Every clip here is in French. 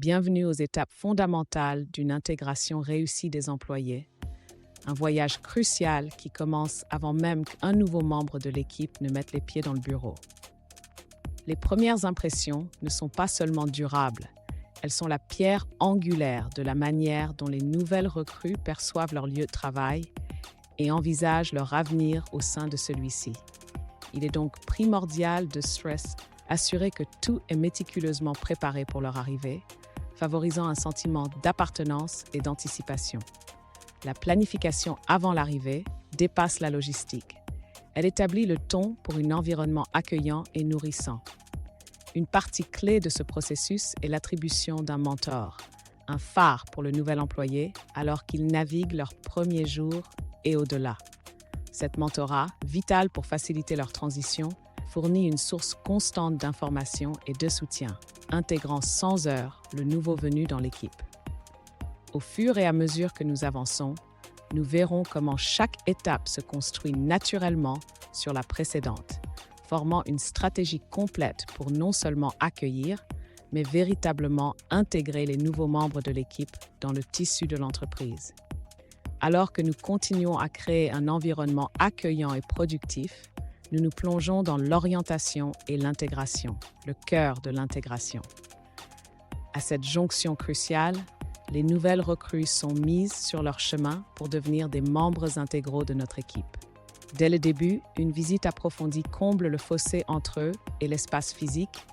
Bienvenue aux étapes fondamentales d'une intégration réussie des employés. Un voyage crucial qui commence avant même qu'un nouveau membre de l'équipe ne mette les pieds dans le bureau. Les premières impressions ne sont pas seulement durables, elles sont la pierre angulaire de la manière dont les nouvelles recrues perçoivent leur lieu de travail et envisagent leur avenir au sein de celui-ci. Il est donc primordial de assurer que tout est méticuleusement préparé pour leur arrivée, favorisant un sentiment d'appartenance et d'anticipation. La planification avant l'arrivée dépasse la logistique. Elle établit le ton pour un environnement accueillant et nourrissant. Une partie clé de ce processus est l'attribution d'un mentor, un phare pour le nouvel employé alors qu'il navigue leurs premiers jours et au-delà. Cette mentorat, vital pour faciliter leur transition, fournit une source constante d'informations et de soutien, intégrant sans heurts le nouveau venu dans l'équipe. Au fur et à mesure que nous avançons, nous verrons comment chaque étape se construit naturellement sur la précédente, formant une stratégie complète pour non seulement accueillir, mais véritablement intégrer les nouveaux membres de l'équipe dans le tissu de l'entreprise. Alors que nous continuons à créer un environnement accueillant et productif, nous nous plongeons dans l'orientation et l'intégration, le cœur de l'intégration. À cette jonction cruciale, les nouvelles recrues sont mises sur leur chemin pour devenir des membres intégraux de notre équipe. Dès le début, une visite approfondie comble le fossé entre eux et l'espace physique,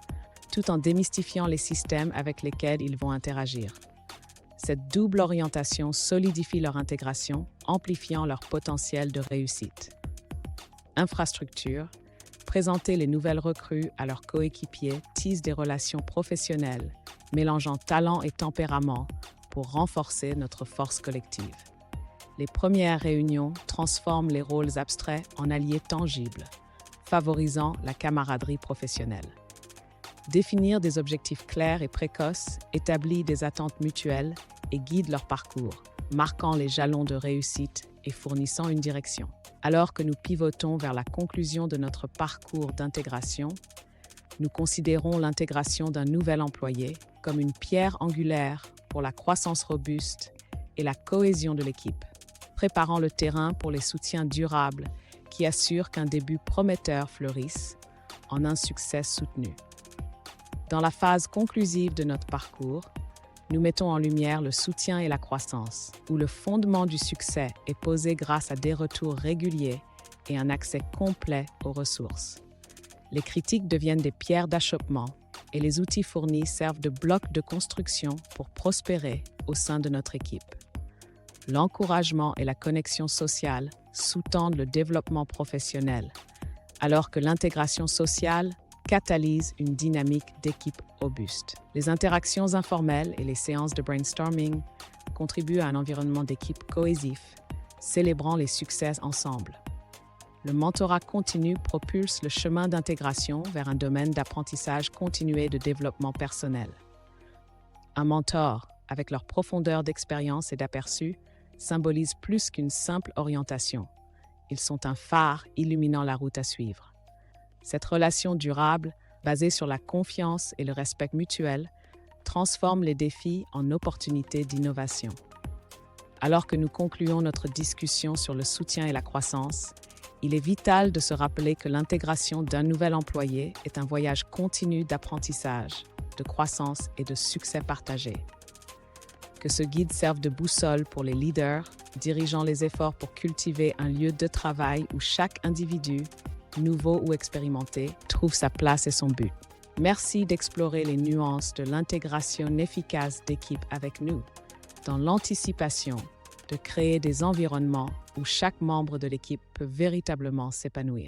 tout en démystifiant les systèmes avec lesquels ils vont interagir. Cette double orientation solidifie leur intégration, amplifiant leur potentiel de réussite. Infrastructure, présenter les nouvelles recrues à leurs coéquipiers tisse des relations professionnelles, mélangeant talent et tempérament pour renforcer notre force collective. Les premières réunions transforment les rôles abstraits en alliés tangibles, favorisant la camaraderie professionnelle. Définir des objectifs clairs et précoces établit des attentes mutuelles et guide leur parcours, marquant les jalons de réussite et fournissant une direction. Alors que nous pivotons vers la conclusion de notre parcours d'intégration, nous considérons l'intégration d'un nouvel employé comme une pierre angulaire pour la croissance robuste et la cohésion de l'équipe, préparant le terrain pour les soutiens durables qui assurent qu'un début prometteur fleurisse en un succès soutenu. Dans la phase conclusive de notre parcours, nous mettons en lumière le soutien et la croissance, où le fondement du succès est posé grâce à des retours réguliers et un accès complet aux ressources. Les critiques deviennent des pierres d'achoppement et les outils fournis servent de blocs de construction pour prospérer au sein de notre équipe. L'encouragement et la connexion sociale sous-tendent le développement professionnel, alors que l'intégration sociale catalyse une dynamique d'équipe robuste. Les interactions informelles et les séances de brainstorming contribuent à un environnement d'équipe cohésif, célébrant les succès ensemble. Le mentorat continu propulse le chemin d'intégration vers un domaine d'apprentissage continué et de développement personnel. Un mentor, avec leur profondeur d'expérience et d'aperçu, symbolise plus qu'une simple orientation. Ils sont un phare illuminant la route à suivre. Cette relation durable, basée sur la confiance et le respect mutuel, transforme les défis en opportunités d'innovation. Alors que nous concluons notre discussion sur le soutien et la croissance, il est vital de se rappeler que l'intégration d'un nouvel employé est un voyage continu d'apprentissage, de croissance et de succès partagé. Que ce guide serve de boussole pour les leaders, dirigeant les efforts pour cultiver un lieu de travail où chaque individu, nouveau ou expérimenté, trouve sa place et son but. Merci d'explorer les nuances de l'intégration efficace d'équipe avec nous, dans l'anticipation de créer des environnements où chaque membre de l'équipe peut véritablement s'épanouir.